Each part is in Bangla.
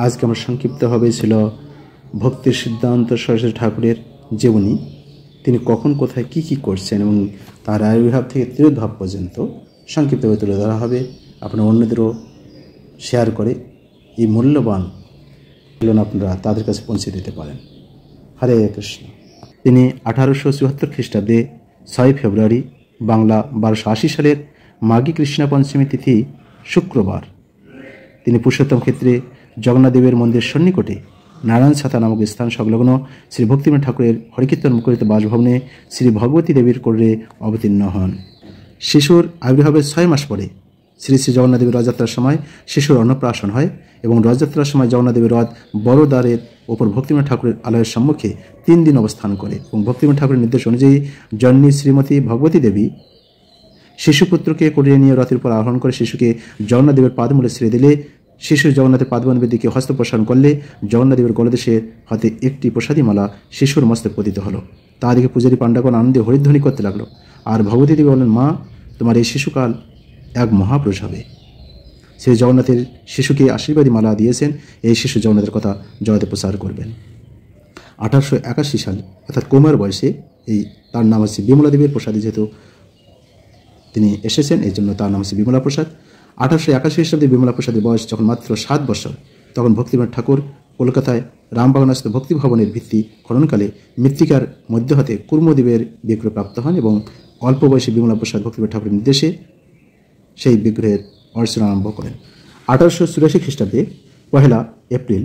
আজকে আমার সংক্ষিপ্তভাবে ছিল ভক্তির সিদ্ধান্ত সরস্বতী ঠাকুরের জীবনী। তিনি কখন কোথায় কি কি করছেন এবং তার আবির্ভাব থেকে তিরোদ্ভাব পর্যন্ত সংক্ষিপ্তভাবে তুলে ধরা হবে। আপনারা অন্যদেরও শেয়ার করে এই মূল্যবান আপনারা তাদের কাছে পৌঁছে দিতে পারেন। হরে কৃষ্ণ। তিনি 1874 খ্রিস্টাব্দে 6 ফেব্রুয়ারি বাংলা 1280 সালের মাঘী কৃষ্ণা পঞ্চমী তিথি শুক্রবার তিনি পুরুষোত্তম ক্ষেত্রে জগন্নাথদেবের মন্দির সন্নিকটে নারায়ণ ছাতা নামক স্থান সংলগ্ন শ্রী ভক্তিবিনোদ ঠাকুরের হরিকীর্তন মুখরিত বাসভবনে শ্রী ভগবতী দেবীর কোলে অবতীর্ণ হন। শিশুর আবির্ভাবের 6 মাস পরে শ্রী শ্রী জগন্নাথদেবের রথযাত্রার সময় শিশুর অন্নপ্রাশন হয় এবং রথযাত্রার সময় জগন্নাথদেবের রথ বড় দ্বারের ওপর ভক্তিবিনোদ ঠাকুরের আলয়ের সম্মুখে 3 দিন অবস্থান করে এবং ভক্তিবিনোদ ঠাকুরের নির্দেশ অনুযায়ী জননী শ্রীমতী ভগবতী দেবী শিশুপুত্রকে কোলে নিয়ে রথের উপর আরোহণ করে শিশুকে জগন্নাথদেবের পাদমূলে ছেড়ে দিলে শিশু জগন্নাথের পাদবন্ধের দিকে হস্ত প্রসারণ করলে জগন্নাথদেবের গলদেশের হাতে একটি প্রসাদী মালা শিশুর মস্তকে পতিত হলো। তা দেখে পূজারী পাণ্ডাগণ আনন্দে হরিধ্বনি করতে লাগলো। আর ভগবতী দেবী বললেন, মা, তোমার এই শিশুকাল এক মহাপুরুষ হবে। শ্রী জগন্নাথের শিশুকে আশীর্বাদী মালা দিয়েছেন, এই শিশু জগন্নাথের কথা জগতে প্রচার করবেন। 1881 সালে অর্থাৎ কৌমার বয়সে তার নাম হচ্ছে বিমলা দেবীর প্রসাদী, যেহেতু তিনি এসেছেন এই জন্য তার নাম হচ্ছে বিমলা প্রসাদ। 1881 খ্রিস্টাব্দে বিমলা প্রসাদের বয়স যখন মাত্র 7 বছর, তখন ভক্তিবিনোদ ঠাকুর কলকাতায় রামবাগানস্থ ভক্তি ভবনের ভিত্তি খননকালে মৃত্তিকার মধ্য হতে কুর্মদেবের বিগ্রহ প্রাপ্ত হন এবং অল্প বয়সে বিমলা প্রসাদ ভক্তিবিনোদ ঠাকুরের নির্দেশে সেই বিগ্রহের অর্চনা আরম্ভ করেন। 1884 খ্রিস্টাব্দে 1 এপ্রিল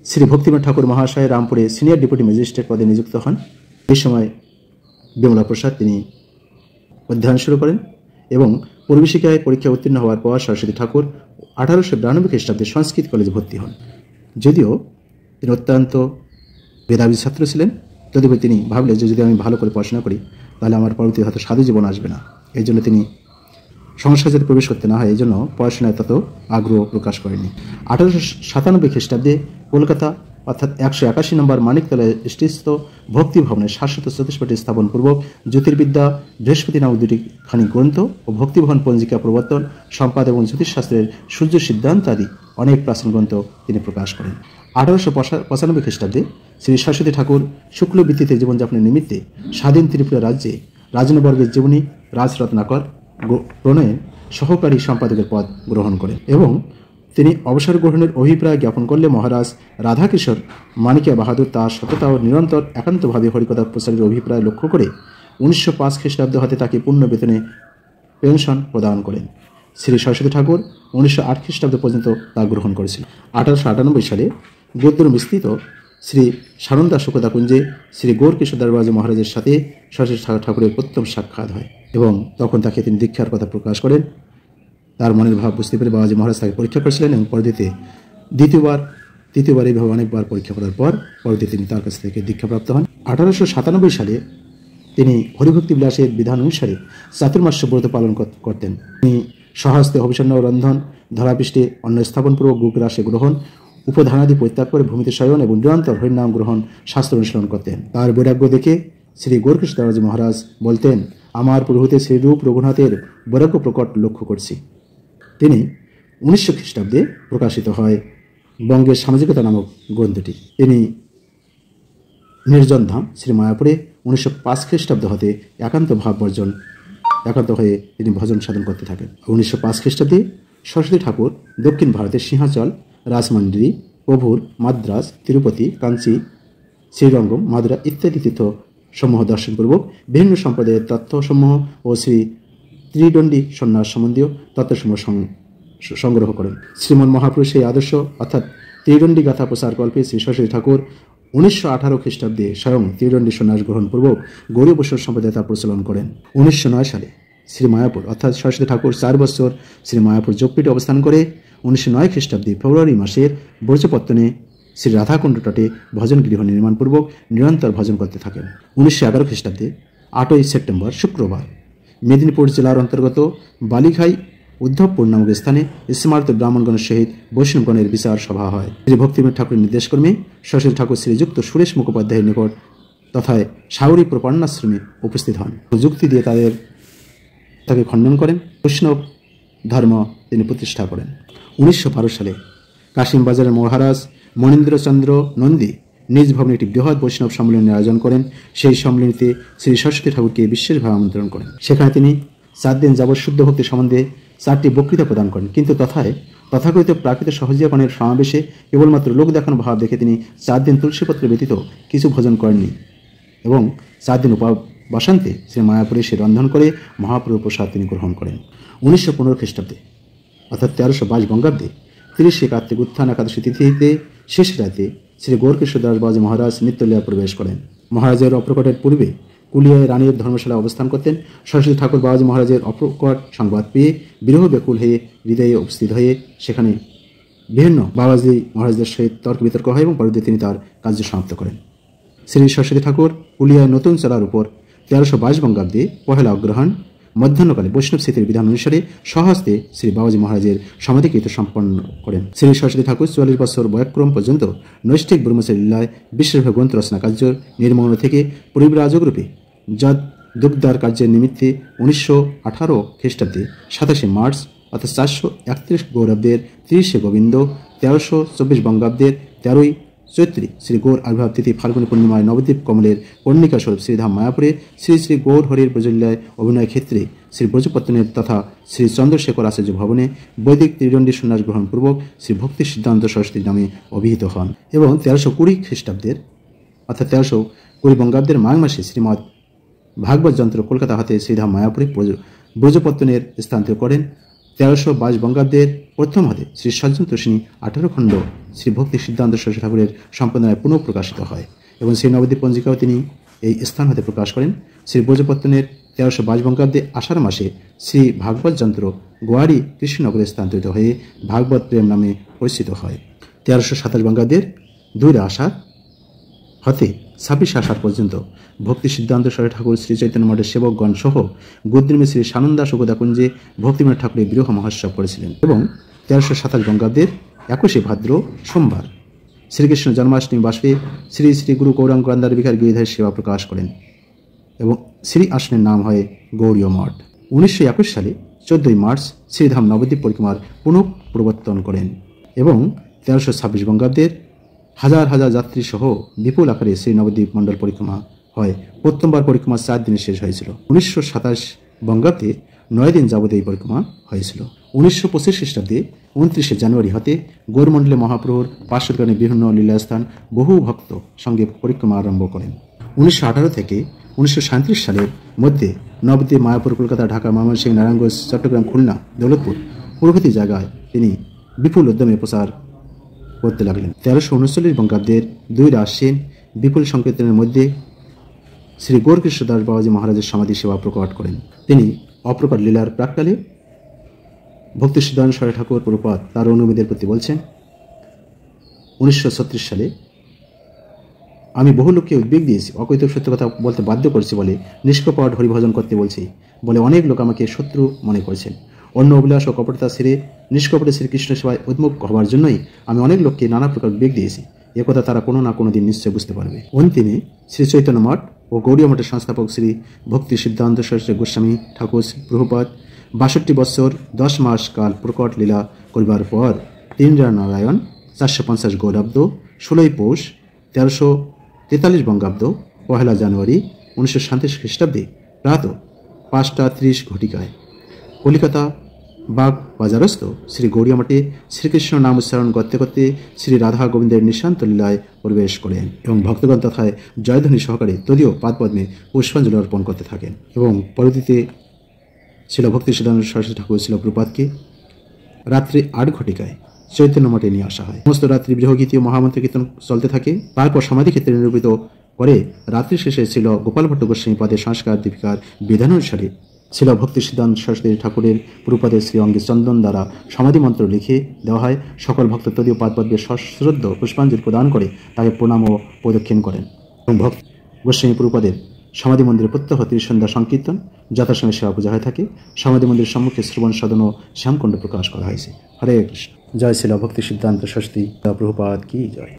শ্রী ভক্তিবিনোদ ঠাকুর মহাশয় রামপুরে সিনিয়র ডেপুটি ম্যাজিস্ট্রেট পদে নিযুক্ত হন। এই সময় বিমলা প্রসাদ তিনি অধ্যয়ন শুরু করেন এবং প্রবেশিকায় পরীক্ষা উত্তীর্ণ হওয়ার পর সরস্বতী ঠাকুর 1892 খ্রিস্টাব্দে সংস্কৃত কলেজে ভর্তি হন। যদিও তিনি অত্যন্ত মেধাবী ছাত্র ছিলেন, তথাপি তিনি ভাবলেন যে যদি আমি ভালো করে পড়াশোনা করি তাহলে আমার পরবর্তী হয়তো সাধু জীবন আসবে না। এই জন্য তিনি সংস্কার যাতে প্রবেশ করতে না হয় এই জন্য পড়াশোনায় তত আগ্রহ প্রকাশ করেনি। 1897 খ্রিস্টাব্দে কলকাতা অর্থাৎ 181 নম্বর মানিকতলায় স্থিত ভক্তি ভবনের শাশ্বত চতুষ্পটি স্থাপনপূর্বক জ্যোতির্বিদ্যা, বৃহস্পতি নামক 2টি খানি গ্রন্থ ও ভক্তিভবন পঞ্জিকা প্রবর্তন, সম্পাদ এবং জ্যোতিষশাস্ত্রের সূর্য সিদ্ধান্ত আদি অনেক প্রাচীন গ্রন্থ তিনি প্রকাশ করেন। 1895 খ্রিস্টাব্দে শ্রী সরস্বতী ঠাকুর শুক্লবৃত্তিতে জীবনযাপনের নিমিত্তে স্বাধীন ত্রিপুরা রাজ্যে রাজনবর্গের জীবনী রাজরত্নাকর প্রণয়ে সহকারী সম্পাদকের পদ গ্রহণ করেন এবং তিনি অবসর গ্রহণের অভিপ্রায় জ্ঞাপন করলে মহারাজ রাধাকিশোর মানিকা বাহাদুর তার সততা ও নিরন্তর একান্তভাবে হরিকথা প্রচারের অভিপ্রায় লক্ষ্য করে 1905 খ্রিস্টাব্দ হতে তাকে পূর্ণ বেতনে পেনশন প্রদান করেন। শ্রী সরস্বতী ঠাকুর 1908 খ্রিস্টাব্দ পর্যন্ত তা গ্রহণ করেছিলেন। 1898 সালে গোদ্রম স্থিত শ্রী সানন্দা শুকদা কুঞ্জে শ্রী গৌরকিশোর দাসবাবু মহারাজের সাথে সরস্বতী ঠাকুরের প্রথম সাক্ষাৎ হয় এবং তখন তাকে তিনি দীক্ষার কথা প্রকাশ করেন। তার মনের ভাব বুঝতে পেরে বাবাজি মহারাজ তাকে পরীক্ষা করেছিলেন এবং পরবর্তীতে তৃতীয়বার এইভাবে অনেকবার পরীক্ষা করার পর পরবর্তীতে তিনি তার কাছ থেকে দীক্ষাপ্রাপ্ত হন। 1897 সালে তিনি হরিভক্তি বিলাসের বিধান অনুসারে চাতুর্মাস্য ব্রত পালন করতেন। তিনি স্বহস্তে অভিষণ্ণ রন্ধন, ধরাপৃষ্ঠে অন্ন স্থাপনপূর্বক গুগ্রাসে গ্রহণ, উপধানাদি পরিত্যাগ করে ভূমিতে শয়ন এবং নিরন্তর হরিনাম গ্রহণ শাস্ত্র অনুশীলন করতেন। তার বৈরাগ্য দেখে শ্রী গৌরকিশোর দাসবাবু মহারাজ বলতেন, আমার প্রভুতে শ্রীরূপ রঘুনাথের বৈরাগ্য প্রকট লক্ষ্য করছি। তিনি 1900 খ্রিস্টাব্দে প্রকাশিত হয় বঙ্গের সামাজিকতা নামক গ্রন্থটি। তিনি নির্জন ধাম শ্রী মায়াপুরে 1905 খ্রিস্টাব্দ হতে একান্ত হয়ে তিনি ভজন সাধন করতে থাকেন। 1905 খ্রিস্টাব্দে সরস্বতী ঠাকুর দক্ষিণ ভারতের সিংহাচল, রাজমন্দিরী, প্রভুর, মাদ্রাজ, তিরুপতি, কাঞ্চি, শ্রীরঙ্গম, মাদুরা ইত্যাদি তীর্থ সমূহ দর্শনপূর্বক বিভিন্ন সম্প্রদায়ের তত্ত্বসমূহ ও শ্রী ত্রিদণ্ডী সন্ন্যাস সম্বন্ধীয় তত্ত্বসমূহ সংগ্রহ করেন। শ্রীমন মহাপুরুষ এই আদর্শ অর্থাৎ ত্রিদণ্ডী গাথা প্রচারকল্পে শ্রী সরস্বতী ঠাকুর 1918 খ্রিস্টাব্দে স্বয়ং ত্রিদণ্ডী সন্ন্যাস গ্রহণপূর্বক গৌড়ীয় বৈষ্ণব সম্প্রদায় তা প্রচলন করেন। 1909 সালে শ্রী মায়াপুর অর্থাৎ সরস্বতী ঠাকুর 4 বছর শ্রী মায়াপুর যোগপীঠে অবস্থান করে 1909 খ্রিস্টাব্দে ফেব্রুয়ারি মাসের বর্জপত্তনে শ্রী রাধাকুণ্ড তটে ভজন গৃহ নির্মাণপূর্বক নিরন্তর ভজন করতে থাকেন। 1911 খ্রিস্টাব্দে 8ই সেপ্টেম্বর শুক্রবার মেদিনীপুর জেলার অন্তর্গত বালিখাই উদ্ধবপুর নামক স্থানে স্মার্ত ব্রাহ্মণগণের সহিত বৈষ্ণবগণের বিচার সভা হয়। শ্রী ভক্তিবিনোদ ঠাকুরের নির্দেশক্রমে সরস্বতী ঠাকুর শ্রীযুক্ত সুরেশ মুখোপাধ্যায়ের নিকট তথায় সাগরী প্রপন্নাশ্রমে উপস্থিত হন। যুক্তি দিয়ে তাকে খণ্ডন করেন, বৈষ্ণব ধর্ম তিনি প্রতিষ্ঠা করেন। 1912 সালে কাশিম বাজারের মহারাজ মনীন্দ্রচন্দ্র নন্দী নিজ ভবনে একটি বৃহৎ বৈষ্ণব সম্মেলনের আয়োজন করেন। সেই সম্মেলনীতে শ্রী সরস্বতী ঠাকুরকে বিশেষভাবে আমন্ত্রণ করেন। সেখানে তিনি 4 দিন যাবৎ শুদ্ধ ভক্তি সম্বন্ধে 4টি বক্তৃতা প্রদান করেন। কিন্তু তথাকথিত প্রাকৃত সহজিয়াপনের সমাবেশে কেবলমাত্র লোক দেখানো ভাব দেখে তিনি 4 দিন তুলসীপত্র ব্যতীত কিছু ভোজন করেননি এবং 4 দিন উপবাসান্তে শ্রী মায়াপুরে সে রন্ধন করে মহাপ্রভুর প্রসাদ তিনি গ্রহণ করেন। 1915 খ্রিস্টাব্দে অর্থাৎ 1322 বঙ্গাব্দে 30 কার্তিক উত্থান একাদশী তিথিতে শেষ রাতে শ্রী গৌরকৃষ্ণ দাস বাবাজী মহারাজ নিত্যলীলা প্রবেশ করেন। মহারাজের অপ্রকটের পূর্বে কুলিয়ায় রানীর ধর্মশালা অবস্থান করতেন। সরস্বতী ঠাকুর বাবাজী মহারাজের অপ্রকট সংবাদ পেয়ে বিরহ ব্যাকুল হয়ে হৃদয়ে উপস্থিত হয়ে সেখানে বিভিন্ন বাবাজী মহারাজদের সহিত তর্ক বিতর্ক হয় এবং পরবর্তীতে তিনি তার কার্য সমাপ্ত করেন। শ্রী সরস্বতী ঠাকুর কুলিয়ায় নতুন চালার উপর 1322 বঙ্গাব্দে পহেলা অগ্রহায়ণ মধ্যাহ্নকালে বৈষ্ণব স্মৃতির বিধান অনুসারে স্বহস্তে শ্রী বাবাজী মহারাজের সমাধিকৃত সম্পন্ন করেন। শ্রী সরস্বতী ঠাকুর 44 বছর বয়ক্রম পর্যন্ত নৈষ্ঠিক ব্রহ্মচারী লীলায় বিশেষভাবে গ্রন্থ রচনা কার্য নির্মগ্ন থেকে পরিব্রাজক রূপে যদ দুগ্ধার কার্যের নিমিত্তে 1918 খ্রিস্টাব্দে 27 মার্চ অর্থাৎ 431 গৌরাব্দের 30 গোবিন্দ 1324 বঙ্গাব্দের 13 চৈত্রী শ্রী গৌর আবির্ভাব তিথি ফাল্গুনী পূর্ণিমায় নবদ্বীপ কমলের কর্ণিকা স্বরূপ শ্রীধাম মায়াপুরে শ্রী শ্রী গৌর হরির প্রজল্যায় অভিনয় ক্ষেত্রে শ্রী ব্রজপত্তনের তথা শ্রী চন্দ্রশেখর আচার্য ভবনে বৈদিক ত্রিদণ্ডী সন্ন্যাস গ্রহণপূর্বক শ্রী ভক্তি সিদ্ধান্ত সরস্বতী নামে অভিহিত হন এবং 1320 খ্রিস্টাব্দের অর্থাৎ 1320 বঙ্গাব্দের মাঘ মাসে শ্রীমৎ ভাগবত যন্ত্র কলকাতা হতে শ্রীধাম মায়াপুরে ব্রজপত্তনের স্থানান্তর করেন। 1322 বঙ্গাব্দের প্রথম হাতে শ্রী সজ্জন তোষিনী 18 খণ্ড শ্রী ভক্তি সিদ্ধান্ত সরস্বতী ঠাকুরের সম্পাদনায় পুনঃ প্রকাশিত হয় এবং শ্রী নবদ্বীপ পঞ্জিকাও তিনি এই স্থান হতে প্রকাশ করেন। শ্রী ব্রজপত্তনের 1322 বঙ্গাব্দে আষাঢ় মাসে শ্রী ভাগবত যন্ত্র গোয়ারি কৃষ্ণনগরে স্থানান্তরিত হয়ে ভাগবত প্রেম নামে পরিচিত হয়। 1327 বঙ্গাব্দের 2 আষাঢ় হতে 26 আষাঢ় পর্যন্ত ভক্তি সিদ্ধান্ত সরস্বতী ঠাকুর শ্রী চৈতন্য মঠের সেবকগণ সহ গুদ্রিমে শ্রী সানন্দা সুগদাকুঞ্জে ভক্তিমঠ ঠাকুরের বিরহ মহোৎসব করেছিলেন এবং 1327 বঙ্গাব্দের 21 ভাদ্র সোমবার শ্রীকৃষ্ণ জন্মাষ্টমী বাসে শ্রী শ্রী গুরু গৌরাঙ্গ আন্দার বিহার গিরিধারী সেবা প্রকাশ করেন এবং শ্রী আসনের নাম হয় গৌরীয় মঠ। 1921 সালে 14 মার্চ শ্রীধাম নবদ্বীপ পরিক্রমার পুনঃ প্রবর্তন করেন এবং 1326 বঙ্গাব্দের হাজার হাজার যাত্রী সহ বিপুল আকারে শ্রী নবদ্বীপ মণ্ডল পরিক্রমা হয়। প্রথমবার পরিক্রমা 4 দিনে শেষ হয়েছিল। 1927 বঙ্গাব্দে 9 দিন যাবত এই পরিক্রমা হয়েছিল। 1925 খ্রিস্টাব্দে 29 জানুয়ারি হতে গৌরমণ্ডলে মহাপ্রভুর পার্শ্বগানে বিভিন্ন লীলাস্থান বহু ভক্ত সঙ্গে পরিক্রমা আরম্ভ করেন। 1918 থেকে 1937 সালের মধ্যে নবদ্বীপ, মায়াপুর, কলকাতা, ঢাকা, ময়মনসিংহ, নারায়ণগঞ্জ, চট্টগ্রাম, খুলনা, দৌলতপুর প্রভৃতি জায়গায় তিনি বিপুল উদ্যমে প্রচার করতে লাগলেন। 1339 বঙ্গাব্দের 2 আশ্বিন বিপুল সংকীর্তনের মধ্যে শ্রী গৌরকৃষ্ণ দাস বাবাজী মহারাজের সমাধি সেবা প্রকট করেন। তিনি অপ্রকট লীলার প্রাককালে ভক্তি সিদ্ধান্ত সরস্বতী ঠাকুর প্রভুপাদ তার অনুমতির প্রতি বলছেন, 1936 সালে আমি বহু লোককে উদ্বেগ দিয়েছি, অকৈত সত্য কথা বলতে বাধ্য করছি বলে নিষ্কপট হরিভজন করতে বলছি বলে অনেক লোক আমাকে শত্রু মনে করেছেন। অন্য অভিলাষ ও কপটতা ছেড়ে নিষ্কপটে শ্রীকৃষ্ণ সেবায় উন্মুখ হওয়ার জন্যই আমি অনেক লোককে নানা প্রকার উদ্বেগ দিয়েছি। একথা তারা কোনো না কোনো দিন নিশ্চয় বুঝতে পারবে। অন্তিমে শ্রী চৈতন্য মঠ ও গৌড়ীয় মঠের সংস্থাপক শ্রী ভক্তি সিদ্ধান্ত সরস্বতী গোস্বামী ঠাকুর প্রভুপাদ 62 বছর 10 মাস কাল প্রকট লীলা করিবার পর 3 নারায়ণ 450 গৌরাব্দ 16 পৌষ 1343 বঙ্গাব্দ 1 জানুয়ারি 1937 খ্রিস্টাব্দে প্রাত 5:30 ঘটিকায় কলিকাতা বাগ বাজারস্থ শ্রী গৌড়ীয় মঠে শ্রীকৃষ্ণ নাম উচ্চারণ করতে করতে শ্রী রাধা গোবিন্দের নিশান্ত লীলায় প্রবেশ করেন এবং ভক্তগণ তথায় জয়ধ্বনি সহকারে তদীয় পাদপদ্মে পুষ্পাঞ্জলি অর্পণ করতে থাকেন এবং পরবর্তীতে ছিল ভক্তি সিদ্ধান্ত সরস্বতী ঠাকুর ছিল প্রপাতকে রাত্রি 8 ঘটিকায় চৈতন্য মঠে নিয়ে আসা হয়। সমস্ত রাত্রি গৃহগীতি ও মহামন্ত্র কীর্তন চলতে থাকে। তারপর সমাধি ক্ষেত্রে নিরূপিত করে রাত্রি শেষে ছিল গোপাল ভট্ট গোস্বামী পদের সংস্কার দীপিকার বিধানানুসারে ছিল ভক্তি সিদ্ধান্ত সরস্বতী ঠাকুরের পুরুপাদের শ্রী অঙ্গে চন্দন দ্বারা সমাধি মন্ত্র লিখে দেওয়া হয়। সকল ভক্ত তদীয় পাদপদ্মে সশ্রদ্ধ পুষ্পাঞ্জলি প্রদান করে তাকে প্রণাম ও প্রদক্ষিণ করেন এবং ভক্ত গোস্বামী পুরুপাদের সমাধি মন্দিরে প্রত্যহ ত্রিসন্ধ্যা সংকীর্তন যথাসময়ে সেবা পূজা হয়ে থাকে। সমাধি মন্দিরের সম্মুখে শ্রবণ সদন ও শ্যামকুণ্ড প্রকাশ করা হয়েছে। হরে কৃষ্ণ। জয় ছিল ভক্তি সিদ্ধান্ত সরস্বতী প্রভুপাদ কি জয়।